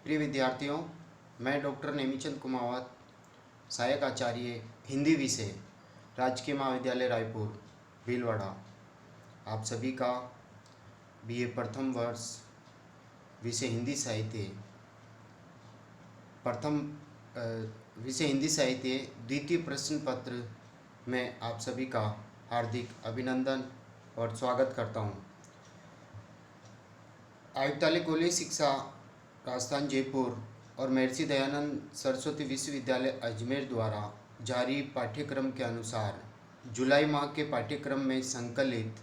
प्रिय विद्यार्थियों, मैं डॉक्टर नेमीचंद कुमावत, सहायक आचार्य हिंदी विषय, राजकीय महाविद्यालय रायपुर भीलवाड़ा, आप सभी का बीए प्रथम वर्ष विषय हिंदी साहित्य प्रथम विषय हिंदी साहित्य द्वितीय प्रश्न पत्र में आप सभी का हार्दिक अभिनंदन और स्वागत करता हूँ। आयुक्तालय कॉलेज शिक्षा राजस्थान जयपुर और महर्षि दयानंद सरस्वती विश्वविद्यालय अजमेर द्वारा जारी पाठ्यक्रम के अनुसार जुलाई माह के पाठ्यक्रम में संकलित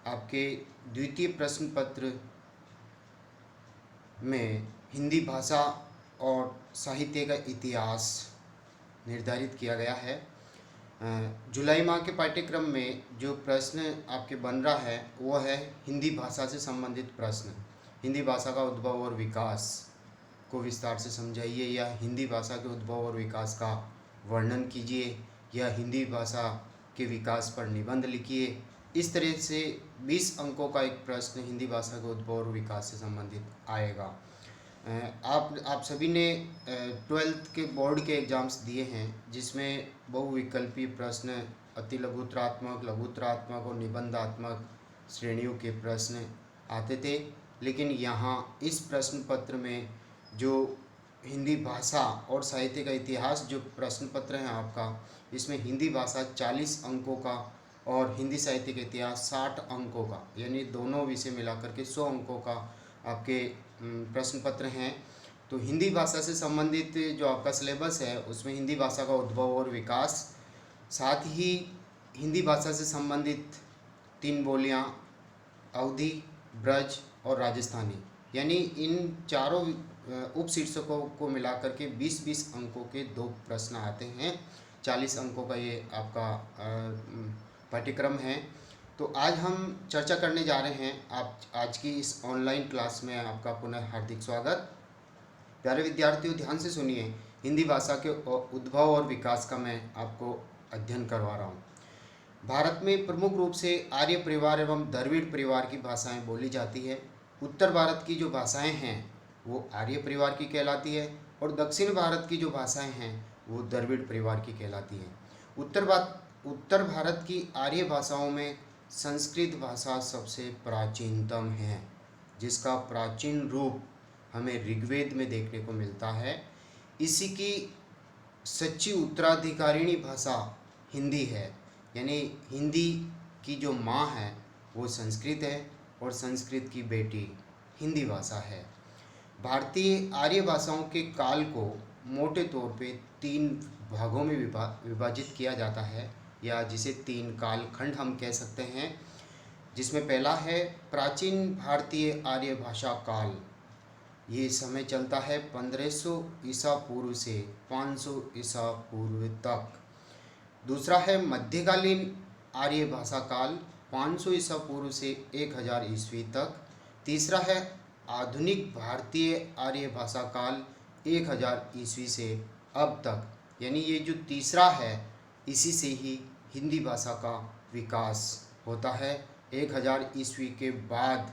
आपके द्वितीय प्रश्न पत्र में हिंदी भाषा और साहित्य का इतिहास निर्धारित किया गया है। जुलाई माह के पाठ्यक्रम में जो प्रश्न आपके बन रहा है वो है हिंदी भाषा से संबंधित प्रश्न। हिंदी भाषा का उद्भव और विकास को विस्तार से समझाइए, या हिंदी भाषा के उद्भव और विकास का वर्णन कीजिए, या हिंदी भाषा के विकास पर निबंध लिखिए। इस तरह से 20 अंकों का एक प्रश्न हिंदी भाषा के उद्भव और विकास से संबंधित आएगा। आप सभी ने 12th के बोर्ड के एग्ज़ाम्स दिए हैं, जिसमें बहुविकल्पी प्रश्न, अति लघुत्तरात्मक, लघुत्तरात्मक और निबंधात्मक श्रेणियों के प्रश्न आते थे। लेकिन यहाँ इस प्रश्न पत्र में जो हिंदी भाषा और साहित्य का इतिहास जो प्रश्न पत्र है आपका, इसमें हिंदी भाषा 40 अंकों का और हिंदी साहित्य का इतिहास 60 अंकों का, यानी दोनों विषय मिलाकर के 100 अंकों का आपके प्रश्न पत्र हैं। तो हिंदी भाषा से संबंधित जो आपका सिलेबस है उसमें हिंदी भाषा का उद्भव और विकास, साथ ही हिंदी भाषा से संबंधित 3 बोलियां, अवधी, ब्रज और राजस्थानी, यानी इन चारों उप शीर्षकों को मिलाकर के 20-20 अंकों के 2 प्रश्न आते हैं। 40 अंकों का ये आपका पाठ्यक्रम है। तो आज हम चर्चा करने जा रहे हैं आज की इस ऑनलाइन क्लास में आपका पुनः हार्दिक स्वागत। प्यारे विद्यार्थियों, ध्यान से सुनिए। हिंदी भाषा के उद्भव और विकास का मैं आपको अध्ययन करवा रहा हूँ। भारत में प्रमुख रूप से आर्य परिवार एवं द्रविड़ परिवार की भाषाएं बोली जाती है। उत्तर भारत की जो भाषाएं हैं वो आर्य परिवार की कहलाती है, और दक्षिण भारत की जो भाषाएं हैं वो द्रविड़ परिवार की कहलाती हैं। उत्तर भारत की आर्य भाषाओं में संस्कृत भाषा सबसे प्राचीनतम है, जिसका प्राचीन रूप हमें ऋग्वेद में देखने को मिलता है। इसी की सच्ची उत्तराधिकारिणी भाषा हिंदी है, यानी हिंदी की जो माँ है वो संस्कृत है और संस्कृत की बेटी हिंदी भाषा है। भारतीय आर्य भाषाओं के काल को मोटे तौर पे 3 भागों में विभाजित किया जाता है, या जिसे 3 कालखंड हम कह सकते हैं, जिसमें पहला है प्राचीन भारतीय आर्य भाषा काल। ये समय चलता है 1500 ईसा पूर्व से 500 ईसा पूर्व तक। दूसरा है मध्यकालीन आर्य भाषा काल, 500 ईसा पूर्व से 1000 ईस्वी तक। तीसरा है आधुनिक भारतीय आर्य भाषा काल, 1000 ईस्वी से अब तक, यानी ये जो तीसरा है इसी से ही हिंदी भाषा का विकास होता है। 1000 ईस्वी के बाद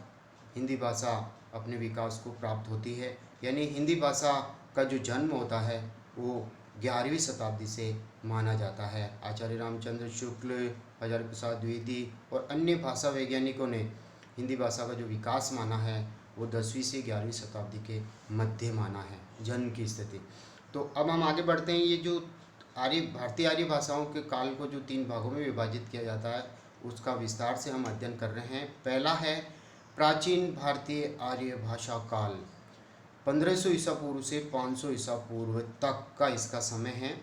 हिंदी भाषा अपने विकास को प्राप्त होती है, यानी हिंदी भाषा का जो जन्म होता है वो 11वीं शताब्दी से माना जाता है। आचार्य रामचंद्र शुक्ल, हजारी प्रसाद द्विवेदी और अन्य भाषा वैज्ञानिकों ने हिंदी भाषा का जो विकास माना है वो 10वीं से 11वीं शताब्दी के मध्य माना है, जन्म की स्थिति। तो अब हम आगे बढ़ते हैं। ये जो भारतीय आर्य भाषाओं के काल को जो 3 भागों में विभाजित किया जाता है उसका विस्तार से हम अध्ययन कर रहे हैं। पहला है प्राचीन भारतीय आर्य भाषा काल, 1500 ईसा पूर्व से 500 ईसा पूर्व तक का इसका समय है।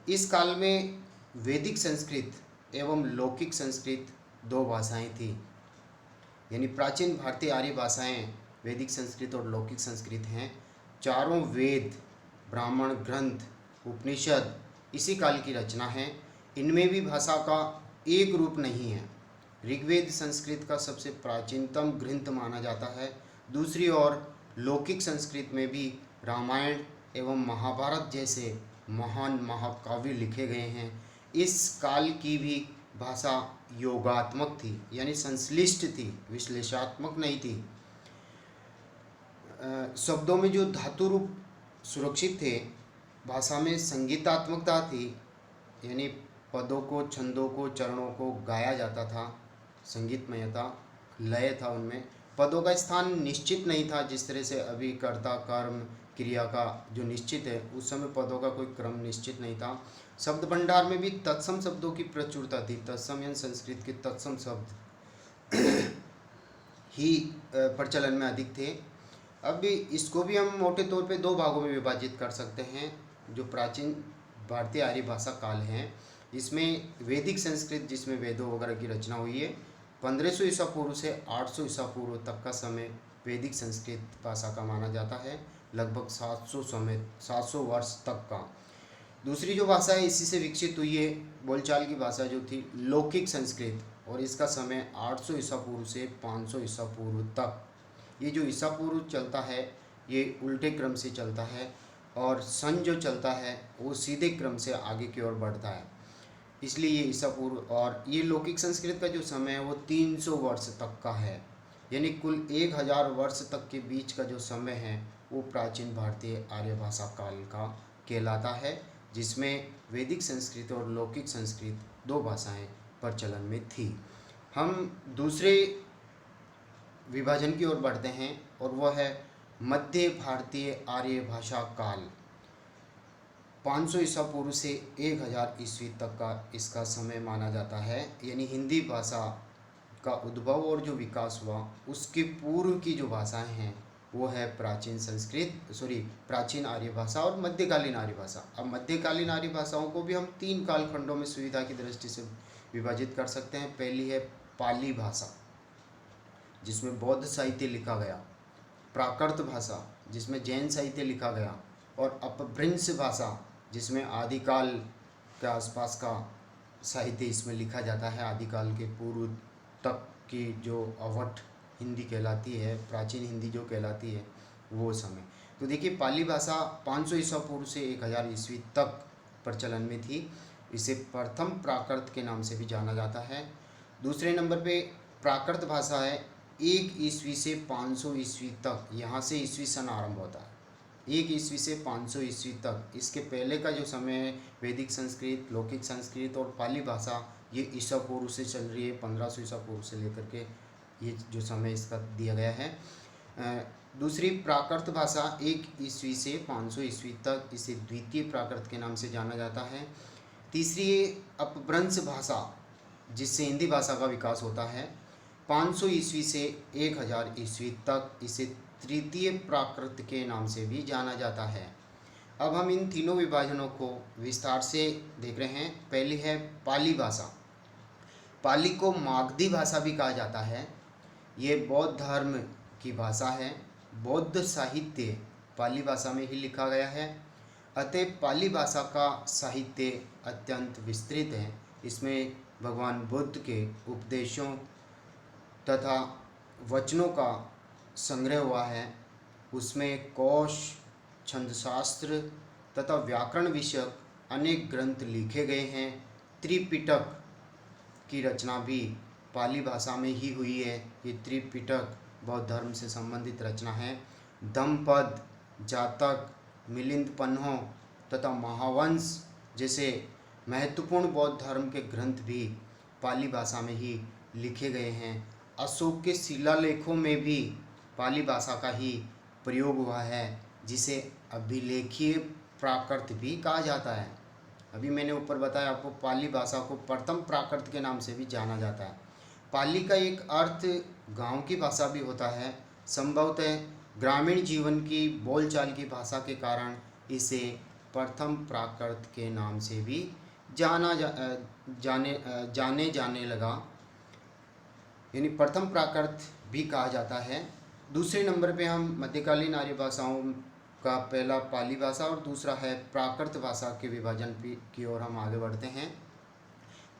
इस काल में वैदिक संस्कृत एवं लौकिक संस्कृत 2 भाषाएं थी, यानी प्राचीन भारतीय आर्य भाषाएं वैदिक संस्कृत और लौकिक संस्कृत हैं। चारों वेद, ब्राह्मण ग्रंथ, उपनिषद इसी काल की रचना है। इनमें भी भाषा का एक रूप नहीं है। ऋग्वेद संस्कृत का सबसे प्राचीनतम ग्रंथ माना जाता है। दूसरी ओर लौकिक संस्कृत में भी रामायण एवं महाभारत जैसे महान महाकाव्य लिखे गए हैं। इस काल की भी भाषा योगात्मक थी, यानी संश्लिष्ट थी, विश्लेषणात्मक नहीं थी। शब्दों में जो धातु रूप सुरक्षित थे, भाषा में संगीतात्मकता थी, यानी पदों को, छंदों को, चरणों को गाया जाता था, संगीतमयता, लय था उनमें। पदों का स्थान निश्चित नहीं था, जिस तरह से अभी कर्ता, कर्म, क्रिया का जो निश्चित है, उस समय पदों का कोई क्रम निश्चित नहीं था। शब्द भंडार में भी तत्सम शब्दों की प्रचुरता थी। तत्सम यानी संस्कृत के तत्सम शब्द ही प्रचलन में अधिक थे। अब इसको भी हम मोटे तौर पे दो भागों में विभाजित कर सकते हैं। जो प्राचीन भारतीय आर्य भाषा काल है, इसमें वैदिक संस्कृत, जिसमें वेदों वगैरह की रचना हुई है, 1500 ईसा पूर्व से 800 ईसा पूर्व तक का समय वैदिक संस्कृत भाषा का माना जाता है, लगभग 700 वर्ष तक का। दूसरी जो भाषा है इसी से विकसित हुई है, बोलचाल की भाषा जो थी लौकिक संस्कृत, और इसका समय 800 ईसा पूर्व से 500 ईसा पूर्व तक। ये जो ईसा पूर्व चलता है ये उल्टे क्रम से चलता है, और सन जो चलता है वो सीधे क्रम से आगे की ओर बढ़ता है, इसलिए ये ईसा पूर्व। और ये लौकिक संस्कृत का जो समय है वो 300 वर्ष तक का है, यानी कुल 1000 वर्ष तक के बीच का जो समय है वो प्राचीन भारतीय आर्य भाषा काल का कहलाता है, जिसमें वैदिक संस्कृत और लौकिक संस्कृत दो भाषाएं प्रचलन में थी। हम दूसरे विभाजन की ओर बढ़ते हैं, और वह है मध्य भारतीय आर्य भाषा काल। 500 ईसा पूर्व से 1000 ईस्वी तक का इसका समय माना जाता है, यानी हिंदी भाषा का उद्भव और जो विकास हुआ उसके पूर्व की जो भाषाएं हैं वो है प्राचीन आर्य भाषा और मध्यकालीन आर्य भाषा। अब मध्यकालीन आर्य भाषाओं को भी हम 3 कालखंडों में सुविधा की दृष्टि से विभाजित कर सकते हैं। पहली है पाली भाषा, जिसमें बौद्ध साहित्य लिखा गया, प्राकृत भाषा जिसमें जैन साहित्य लिखा गया, और अपभ्रंश भाषा जिसमें आदिकाल के आसपास का साहित्य इसमें लिखा जाता है। आदिकाल के पूर्व तक की जो अवध हिंदी कहलाती है, प्राचीन हिंदी जो कहलाती है, वो समय। तो देखिए, पाली भाषा 500 ईसा पूर्व से 1000 ईस्वी तक प्रचलन में थी। इसे प्रथम प्राकृत के नाम से भी जाना जाता है। दूसरे नंबर पे प्राकृत भाषा है 1 ईस्वी से 500 ईस्वी तक, यहाँ से ईस्वी सन आरंभ होता है, 1 ईस्वी से 500 ईस्वी तक। इसके पहले का जो समय है वैदिक संस्कृत, लौकिक संस्कृत और पाली भाषा, ये ईसा पूर्व से चल रही है, 1500 ईसा पूर्व से लेकर के ये जो समय इसका दिया गया है। दूसरी प्राकृत भाषा 1 ईस्वी से 500 ईस्वी तक, इसे द्वितीय प्राकृत के नाम से जाना जाता है। तीसरी अपभ्रंश भाषा, जिससे हिंदी भाषा का विकास होता है, 500 ईस्वी से 1000 ईस्वी तक, इसे तृतीय प्राकृत के नाम से भी जाना जाता है। अब हम इन तीनों विभाजनों को विस्तार से देख रहे हैं। पहली है पाली भाषा। पाली को मागधी भाषा भी कहा जाता है। ये बौद्ध धर्म की भाषा है। बौद्ध साहित्य पाली भाषा में ही लिखा गया है, अतः पाली भाषा का साहित्य अत्यंत विस्तृत है। इसमें भगवान बुद्ध के उपदेशों तथा वचनों का संग्रह हुआ है। उसमें कोश, छंदशास्त्र तथा व्याकरण विषयक अनेक ग्रंथ लिखे गए हैं। त्रिपिटक की रचना भी पाली भाषा में ही हुई है। ये त्रिपिटक बौद्ध धर्म से संबंधित रचना है। धम्मपद, जातक, मिलिंद पन्हो तथा महावंश जैसे महत्वपूर्ण बौद्ध धर्म के ग्रंथ भी पाली भाषा में ही लिखे गए हैं। अशोक के शिलालेखों में भी पाली भाषा का ही प्रयोग हुआ है, जिसे अभिलेखीय प्राकृत भी कहा जाता है। अभी मैंने ऊपर बताया आपको, पाली भाषा को प्रथम प्राकृत के नाम से भी जाना जाता है। पाली का एक अर्थ गांव की भाषा भी होता है। संभवतः ग्रामीण जीवन की बोलचाल की भाषा के कारण इसे प्रथम प्राकृत के नाम से भी जाने लगा, यानी प्रथम प्राकृत भी कहा जाता है। दूसरे नंबर पे हम मध्यकालीन आर्य भाषाओं का पहला पाली भाषा और दूसरा है प्राकृत भाषा के विभाजन की ओर हम आगे बढ़ते हैं।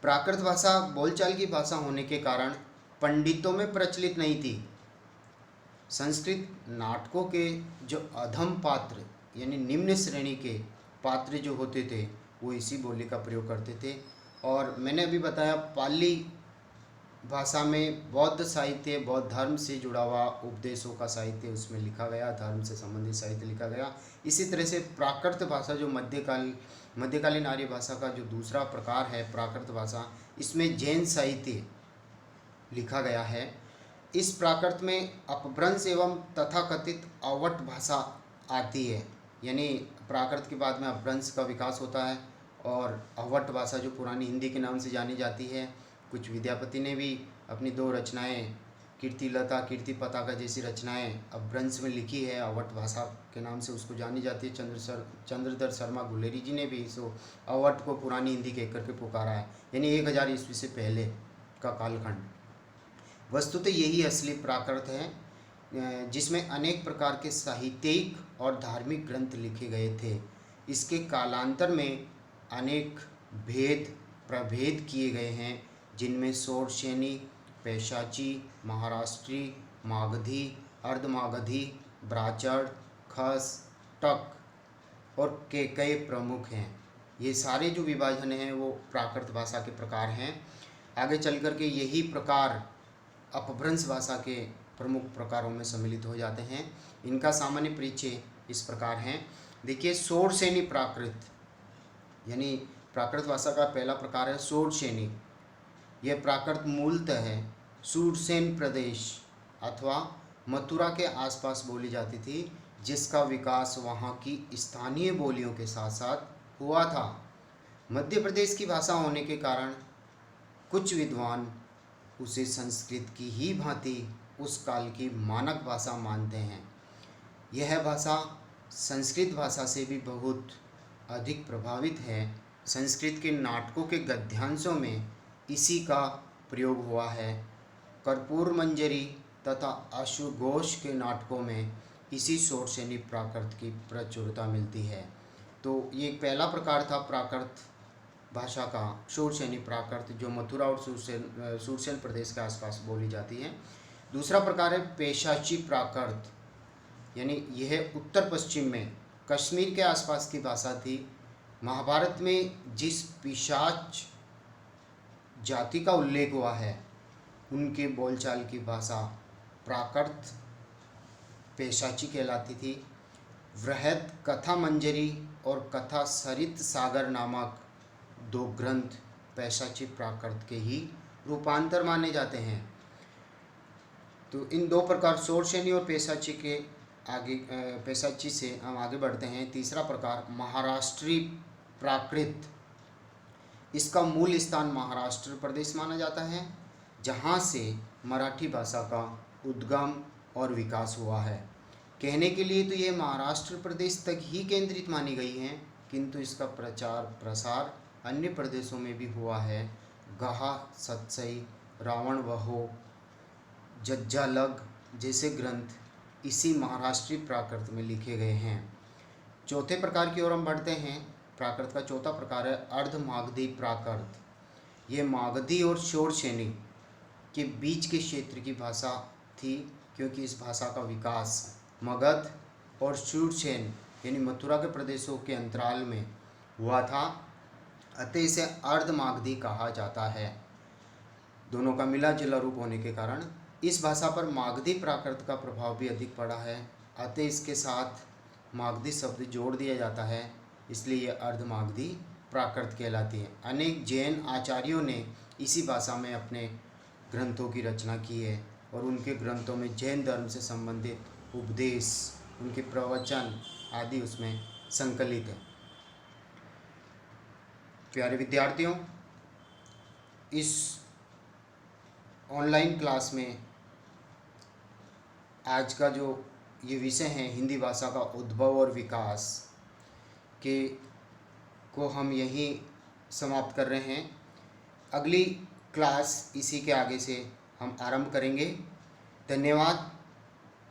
प्राकृत भाषा बोलचाल की भाषा होने के कारण पंडितों में प्रचलित नहीं थी। संस्कृत नाटकों के जो अधम पात्र यानी निम्न श्रेणी के पात्र जो होते थे वो इसी बोली का प्रयोग करते थे। और मैंने अभी बताया पाली भाषा में बौद्ध साहित्य, बौद्ध धर्म से जुड़ा हुआ उपदेशों का साहित्य उसमें लिखा गया, धर्म से संबंधित साहित्य लिखा गया। इसी तरह से प्राकृत भाषा जो मध्यकालीन आर्य भाषा का जो दूसरा प्रकार है प्राकृत भाषा, इसमें जैन साहित्य लिखा गया है। इस प्राकृत में अपभ्रंश एवं तथाकथित अवट भाषा आती है, यानी प्राकृत के बाद में अपभ्रंश का विकास होता है और अवट भाषा जो पुरानी हिंदी के नाम से जानी जाती है। कुछ विद्यापति ने भी अपनी 2 रचनाएं कीर्तिलता, कीर्ति पताका जैसी रचनाएं अपभ्रंश में लिखी है, अवट भाषा के नाम से उसको जानी जाती है। चंद्रधर शर्मा गुलेरी जी ने भी सो अवट को पुरानी हिंदी कह करके पुकारा है, यानी 1000 ईस्वी से पहले का कालखंड। वस्तुतः यही असली प्राकृत है जिसमें अनेक प्रकार के साहित्यिक और धार्मिक ग्रंथ लिखे गए थे। इसके कालांतर में अनेक भेद प्रभेद किए गए हैं, जिनमें शोरसेनी, पैशाची, महाराष्ट्री, मागधी, अर्धमागधी, ब्राह्मण, खस, टक और केकय प्रमुख हैं। ये सारे जो विभाजन हैं वो प्राकृत भाषा के प्रकार हैं। आगे चल कर के यही प्रकार अपभ्रंश भाषा के प्रमुख प्रकारों में सम्मिलित हो जाते हैं। इनका सामान्य परिचय इस प्रकार हैं। देखिए, शोरसेनी प्राकृत, यानी प्राकृत भाषा का पहला प्रकार है शोरसेनी। यह प्राकृत मूलतः है शूरसेन प्रदेश अथवा मथुरा के आसपास बोली जाती थी, जिसका विकास वहाँ की स्थानीय बोलियों के साथ साथ हुआ था। मध्य प्रदेश की भाषा होने के कारण कुछ विद्वान उसे संस्कृत की ही भांति उस काल की मानक भाषा मानते हैं। यह भाषा संस्कृत भाषा से भी बहुत अधिक प्रभावित है। संस्कृत के नाटकों के गद्यांशों में इसी का प्रयोग हुआ है। कर्पूर मंजरी तथा अश्वघोष के नाटकों में इसी शोरसेनी प्राकृत की प्रचुरता मिलती है। तो ये पहला प्रकार था प्राकृत भाषा का, शूरसेनी प्राकृत, जो मथुरा और शूरसेन प्रदेश के आसपास बोली जाती है। दूसरा प्रकार है पैशाची प्राकृत, यानी यह उत्तर पश्चिम में कश्मीर के आसपास की भाषा थी। महाभारत में जिस पिशाच जाति का उल्लेख हुआ है उनके बोलचाल की भाषा प्राकृत पैशाची कहलाती थी। वृहद कथा मंजरी और कथा सरित सागर नामक 2 ग्रंथ पैशाची प्राकृत के ही रूपांतर माने जाते हैं। तो इन 2 प्रकार शोरसेनी और पैशाची के आगे पैशाची से हम आगे बढ़ते हैं। तीसरा प्रकार महाराष्ट्री प्राकृत। इसका मूल स्थान महाराष्ट्र प्रदेश माना जाता है, जहाँ से मराठी भाषा का उद्गम और विकास हुआ है। कहने के लिए तो ये महाराष्ट्र प्रदेश तक ही केंद्रित मानी गई हैं, किंतु इसका प्रचार प्रसार अन्य प्रदेशों में भी हुआ है। गहा, सत्सई, रावण वहो, जज्जालग जैसे ग्रंथ इसी महाराष्ट्रीय प्राकृत में लिखे गए हैं। चौथे प्रकार की ओर हम बढ़ते हैं। प्राकृत का चौथा प्रकार है अर्धमागधी प्राकृत। ये मागधी और शोरसेनी के बीच के क्षेत्र की भाषा थी, क्योंकि इस भाषा का विकास मगध और शूरसेन यानी मथुरा के प्रदेशों के अंतराल में हुआ था, अतः इसे अर्धमागधी कहा जाता है। दोनों का मिला जुला रूप होने के कारण इस भाषा पर मागधी प्राकृत का प्रभाव भी अधिक पड़ा है, अतः इसके साथ मागधी शब्द जोड़ दिया जाता है, इसलिए यह अर्धमागधी प्राकृत कहलाती है। अनेक जैन आचार्यों ने इसी भाषा में अपने ग्रंथों की रचना की है और उनके ग्रंथों में जैन धर्म से संबंधित उपदेश, उनके प्रवचन आदि उसमें संकलित है। प्यारे विद्यार्थियों, इस ऑनलाइन क्लास में आज का जो ये विषय है हिंदी भाषा का उद्भव और विकास के को हम यहीं समाप्त कर रहे हैं। अगली क्लास इसी के आगे से हम आरंभ करेंगे। धन्यवाद।